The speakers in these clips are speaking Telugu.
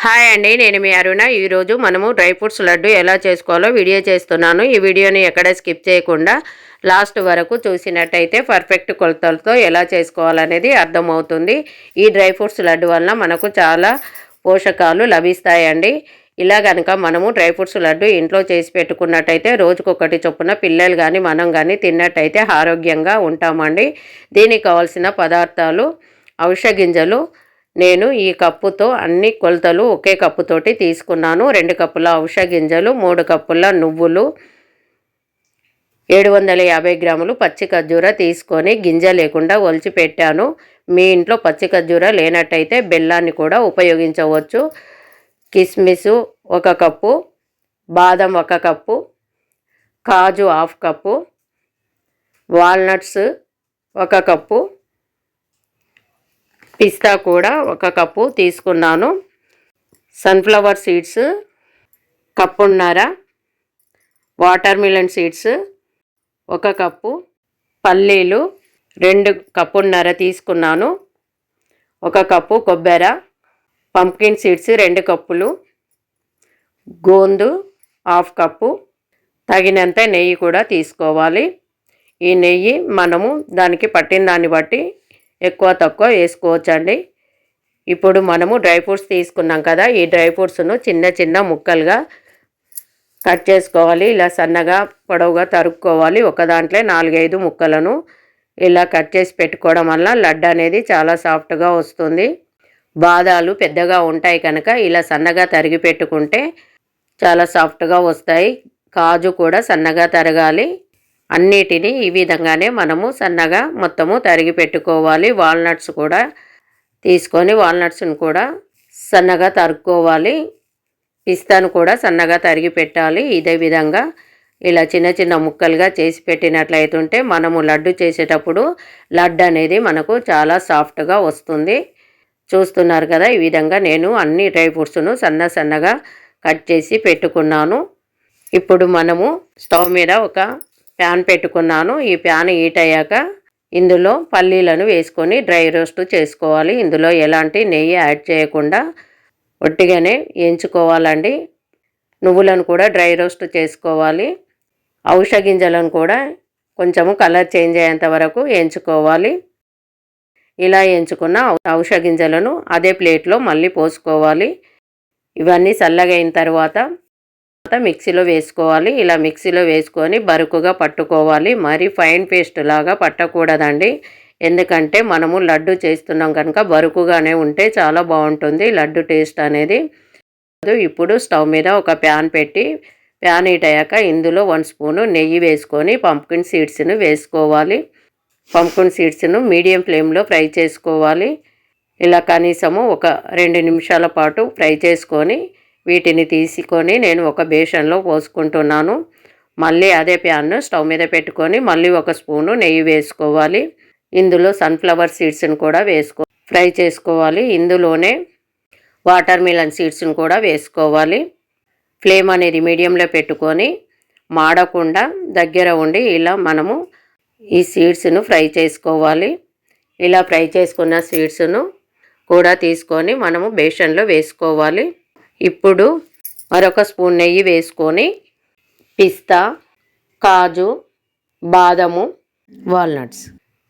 హాయ్ అండి, నేను మీ అరుణ. ఈరోజు మనము డ్రై ఫ్రూట్స్ లడ్డు ఎలా చేసుకోవాలో వీడియో చేస్తున్నాను. ఈ వీడియోని ఎక్కడ స్కిప్ చేయకుండా లాస్ట్ వరకు చూసినట్టయితే పర్ఫెక్ట్ కొలతలతో ఎలా చేసుకోవాలనేది అర్థమవుతుంది. ఈ డ్రై ఫ్రూట్స్ లడ్డు వలన మనకు చాలా పోషకాలు లభిస్తాయండి. ఇలా కనుక మనము డ్రై ఫ్రూట్స్ లడ్డు ఇంట్లో చేసి పెట్టుకున్నట్టయితే రోజుకొకటి చొప్పున పిల్లలు కానీ మనం కానీ తిన్నట్టయితే ఆరోగ్యంగా ఉంటామండి. దీనికి కావాల్సిన పదార్థాలు: అవిసె గింజలు. నేను ఈ కప్పుతో అన్ని కొలతలు ఒకే కప్పుతోటి తీసుకున్నాను. 2 కప్పుల అవిసె గింజలు, 3 కప్పుల నువ్వులు, 750 గ్రాములు పచ్చి ఖర్జూర తీసుకొని గింజ లేకుండా ఒలిచి పెట్టాను. మీ ఇంట్లో పచ్చి ఖర్జూర లేనట్టయితే బెల్లాన్ని కూడా ఉపయోగించవచ్చు. కిస్మిస్ 1 కప్పు, బాదం 1 కప్పు, కాజు 1/2 కప్పు, వాల్నట్స్ 1 కప్పు, పిస్తా కూడా 1 కప్పు తీసుకున్నాను. సన్ఫ్లవర్ సీడ్స్ కప్పున్నర, వాటర్ మిలన్ సీడ్స్ 1 కప్పు, పల్లీలు 2 కప్పున్నర తీసుకున్నాను, 1 కప్పు కొబ్బరి, పంప్కిన్ సీడ్స్ 2 కప్పులు, గోందు 1/2 కప్పు, తగినంత నెయ్యి కూడా తీసుకోవాలి. ఈ నెయ్యి మనము దానికి పట్టిన దాన్ని బట్టి ఎక్కువ తక్కువ వేసుకోవచ్చండి. ఇప్పుడు మనము డ్రై ఫ్రూట్స్ తీసుకున్నాం కదా, ఈ డ్రై ఫ్రూట్స్ను చిన్న చిన్న ముక్కలుగా కట్ చేసుకోవాలి. ఇలా సన్నగా పొడవుగా తరుక్కోవాలి. ఒక దాంట్లో 4-5 ముక్కలను ఇలా కట్ చేసి పెట్టుకోవడం వల్ల లడ్డు అనేది చాలా సాఫ్ట్గా వస్తుంది. బాదాలు పెద్దగా ఉంటాయి కనుక ఇలా సన్నగా తరిగి పెట్టుకుంటే చాలా సాఫ్ట్గా వస్తాయి. కాజు కూడా సన్నగా తరగాలి. అన్నిటినీ ఈ విధంగానే మనము సన్నగా మొత్తము తరిగి పెట్టుకోవాలి. వాల్నట్స్ కూడా తీసుకొని వాల్నట్స్ను కూడా సన్నగా తరుక్కోవాలి. పిస్తాను కూడా సన్నగా తరిగి పెట్టాలి. ఇదే విధంగా ఇలా చిన్న చిన్న ముక్కలుగా చేసి పెట్టినట్లయితుంటే మనము లడ్డు చేసేటప్పుడు లడ్డు అనేది మనకు చాలా సాఫ్ట్గా వస్తుంది. చూస్తున్నారు కదా, ఈ విధంగా నేను అన్ని డ్రై ఫ్రూట్స్ను సన్నగా కట్ చేసి పెట్టుకున్నాను. ఇప్పుడు మనము స్టవ్ మీద ఒక ప్యాన్ పెట్టుకున్నాను. ఈ ప్యాన్ హీట్ అయ్యాక ఇందులో పల్లీలను వేసుకొని డ్రై రోస్ట్ చేసుకోవాలి. ఇందులో ఎలాంటి నెయ్యి యాడ్ చేయకుండా ఒట్టిగానే వేయించుకోవాలండి. నువ్వులను కూడా డ్రై రోస్ట్ చేసుకోవాలి. అవిసె గింజలను కూడా కొంచెము కలర్ చేంజ్ అయ్యేంత వరకు వేయించుకోవాలి. ఇలా వేయించుకున్న అవిసె గింజలను అదే ప్లేట్లో మళ్ళీ పోసుకోవాలి. ఇవన్నీ చల్లగా అయిన తర్వాత మిక్సీలో వేసుకోవాలి. ఇలా మిక్సీలో వేసుకొని బరుకుగా పట్టుకోవాలి. మరి ఫైన్ పేస్ట్ లాగా పట్టకూడదండి. ఎందుకంటే మనము లడ్డు చేస్తున్నాం కనుక బరుకుగానే ఉంటే చాలా బాగుంటుంది లడ్డు టేస్ట్ అనేది. ఇప్పుడు స్టవ్ మీద ఒక ప్యాన్ పెట్టి ప్యాన్ హీట్ అయ్యాక ఇందులో 1 స్పూను నెయ్యి వేసుకొని పంప్కిన్ సీడ్స్ను వేసుకోవాలి. పంప్కిన్ సీడ్స్ను మీడియం ఫ్లేమ్లో ఫ్రై చేసుకోవాలి. ఇలా కనీసము ఒక 2 నిమిషాల పాటు ఫ్రై చేసుకొని వీటిని తీసుకొని నేను ఒక బేషన్లో పోసుకుంటున్నాను. మళ్ళీ అదే ప్యాన్ను స్టవ్ మీద పెట్టుకొని మళ్ళీ 1 స్పూను నెయ్యి వేసుకోవాలి. ఇందులో సన్ఫ్లవర్ సీడ్స్ని కూడా ఫ్రై చేసుకోవాలి. ఇందులోనే వాటర్ మిలన్ సీడ్స్ని కూడా వేసుకోవాలి. ఫ్లేమ్ అనేది మీడియంలో పెట్టుకొని మాడకుండా దగ్గర ఉండి ఇలా మనము ఈ సీడ్స్ను ఫ్రై చేసుకోవాలి. ఇలా ఫ్రై చేసుకున్న సీడ్స్ను కూడా తీసుకొని మనము బేషన్లో వేసుకోవాలి. ఇప్పుడు మరొక స్పూన్ నెయ్యి వేసుకొని పిస్తా, కాజు, బాదము, వాల్నట్స్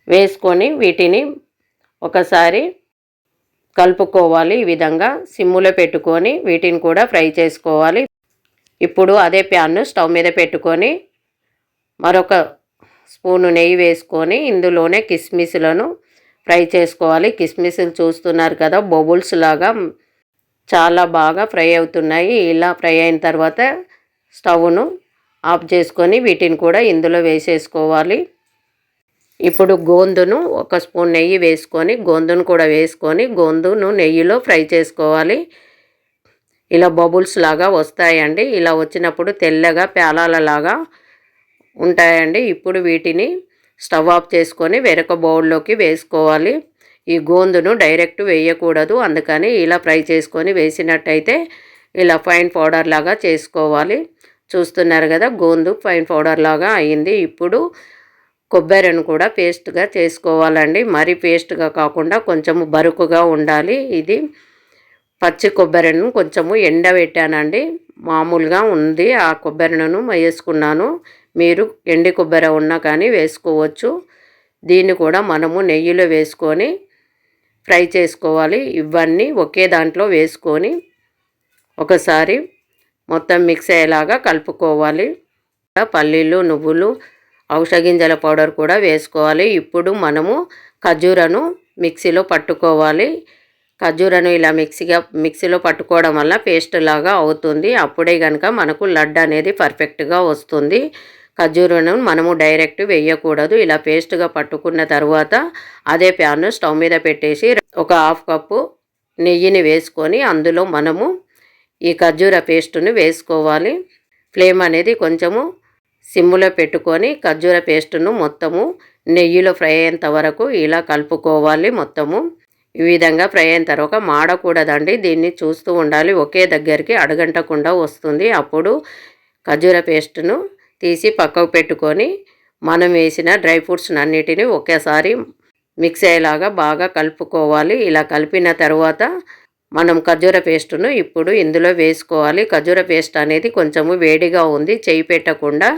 వేసుకొని వీటిని ఒకసారి కలుపుకోవాలి. ఈ విధంగా సిమ్ములో పెట్టుకొని వీటిని కూడా ఫ్రై చేసుకోవాలి. ఇప్పుడు అదే ప్యాన్ను స్టవ్ మీద పెట్టుకొని మరొక స్పూను నెయ్యి వేసుకొని ఇందులోనే కిస్మిస్లను ఫ్రై చేసుకోవాలి. కిస్మిస్లు చూస్తున్నారు కదా, బబుల్స్ లాగా చాలా బాగా ఫ్రై అవుతున్నాయి. ఇలా ఫ్రై అయిన తర్వాత స్టవ్ను ఆఫ్ చేసుకొని వీటిని కూడా ఇందులో వేసేసుకోవాలి. ఇప్పుడు గోందును 1 స్పూన్ నెయ్యి వేసుకొని గోందును కూడా వేసుకొని గోందును నెయ్యిలో ఫ్రై చేసుకోవాలి. ఇలా బబుల్స్ లాగా వస్తాయండి. ఇలా వచ్చినప్పుడు తెల్లగా పేలాలలాగా ఉంటాయండి. ఇప్పుడు వీటిని స్టవ్ ఆఫ్ చేసుకొని వేరొక బౌల్లోకి వేసుకోవాలి. ఈ గోందును డైరెక్ట్ వేయకూడదు, అందుకని ఇలా ఫ్రై చేసుకొని వేసినట్టయితే ఇలా ఫైన్ పౌడర్ లాగా చేసుకోవాలి. చూస్తున్నారు కదా, గోందు ఫైన్ పౌడర్ లాగా అయింది. ఇప్పుడు కొబ్బరిని కూడా పేస్ట్గా చేసుకోవాలండి. మరీ పేస్ట్గా కాకుండా కొంచెం బరుకుగా ఉండాలి. ఇది పచ్చి కొబ్బరిను కొంచెము ఎండబెట్టానండి. మామూలుగా ఉంది ఆ కొబ్బరిను వేసుకున్నాను. మీరు ఎండి కొబ్బరి ఉన్నా కానీ వేసుకోవచ్చు. దీన్ని కూడా మనము నెయ్యిలో వేసుకొని ఫ్రై చేసుకోవాలి. ఇవన్నీ ఒకే దాంట్లో వేసుకొని ఒకసారి మొత్తం మిక్స్ అయ్యేలాగా కలుపుకోవాలి. పల్లీలు, నువ్వులు, ఔషధ పౌడర్ కూడా వేసుకోవాలి. ఇప్పుడు మనము ఖర్జూరను మిక్సీలో పట్టుకోవాలి. ఖర్జూరను ఇలా మిక్సీలో పట్టుకోవడం వల్ల పేస్ట్ లాగా అవుతుంది. అప్పుడే కనుక మనకు లడ్డు అనేది పర్ఫెక్ట్గా వస్తుంది. ఖర్జూరను మనము డైరెక్ట్ వేయకూడదు. ఇలా పేస్ట్గా పట్టుకున్న తర్వాత అదే ప్యాన్ స్టవ్ మీద పెట్టేసి ఒక హాఫ్ కప్పు నెయ్యిని వేసుకొని అందులో మనము ఈ ఖర్జూర పేస్టుని వేసుకోవాలి. ఫ్లేమ్ అనేది కొంచెము సిమ్లో పెట్టుకొని ఖర్జూర పేస్టును మొత్తము నెయ్యిలో ఫ్రై అయ్యేంత వరకు ఇలా కలుపుకోవాలి. మొత్తము ఈ విధంగా ఫ్రై అయిన తర్వాత మాడకూడదండి. దీన్ని చూస్తూ ఉండాలి. ఒకే దగ్గరికి అడగంటకుండా వస్తుంది. అప్పుడు ఖర్జూర పేస్టును తీసి పక్కకు పెట్టుకొని మనం వేసిన డ్రై ఫ్రూట్స్ అన్నిటిని ఒకేసారి మిక్స్ అయ్యేలాగా బాగా కలుపుకోవాలి. ఇలా కలిపిన తర్వాత మనం ఖర్జూర పేస్టును ఇప్పుడు ఇందులో వేసుకోవాలి. ఖర్జూర పేస్ట్ అనేది కొంచెము వేడిగా ఉంది. చేయి పెట్టకుండా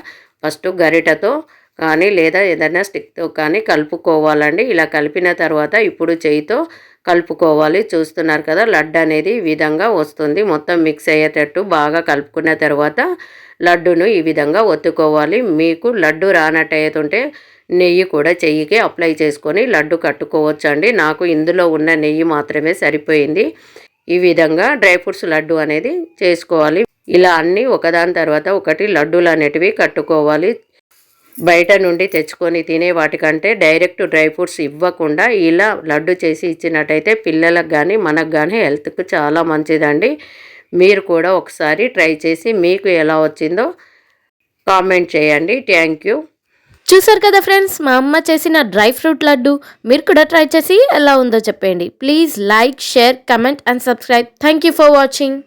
ఫస్ట్ గరిటతో కానీ లేదా ఏదైనా స్టిక్తో కానీ కలుపుకోవాలండి. ఇలా కలిపిన తర్వాత ఇప్పుడు చేయితో కలుపుకోవాలి. చూస్తున్నారు కదా, లడ్డు అనేది ఈ విధంగా వస్తుంది. మొత్తం మిక్స్ అయ్యేటట్టు బాగా కలుపుకున్న తర్వాత లడ్డును ఈ విధంగా ఒత్తుకోవాలి. మీకు లడ్డు రానట్టయితుంటే నెయ్యి కూడా చెయ్యికి అప్లై చేసుకొని లడ్డు కట్టుకోవచ్చు అండి. నాకు ఇందులో ఉన్న నెయ్యి మాత్రమే సరిపోయింది. ఈ విధంగా డ్రై ఫ్రూట్స్ లడ్డు అనేది చేసుకోవాలి. ఇలా అన్నీ ఒకదాని తర్వాత ఒకటి లడ్డూలు అనేటివి కట్టుకోవాలి. బయట నుండి తెచ్చుకొని తినే వాటికంటే డైరెక్ట్ డ్రై ఫ్రూట్స్ ఇవ్వకుండా ఇలా లడ్డు చేసి ఇచ్చినట్టయితే పిల్లలకు కానీ మనకు కానీ హెల్త్కి చాలా మంచిదండి. మీరు కూడా ఒకసారి ట్రై చేసి మీకు ఎలా వచ్చిందో కామెంట్ చేయండి. Thank you. చూసారు కదా ఫ్రెండ్స్, మా అమ్మ చేసిన డ్రై ఫ్రూట్ లడ్డు. మీరు కూడా ట్రై చేసి ఎలా ఉందో చెప్పండి. Please like, share, comment and subscribe. Thank you for watching.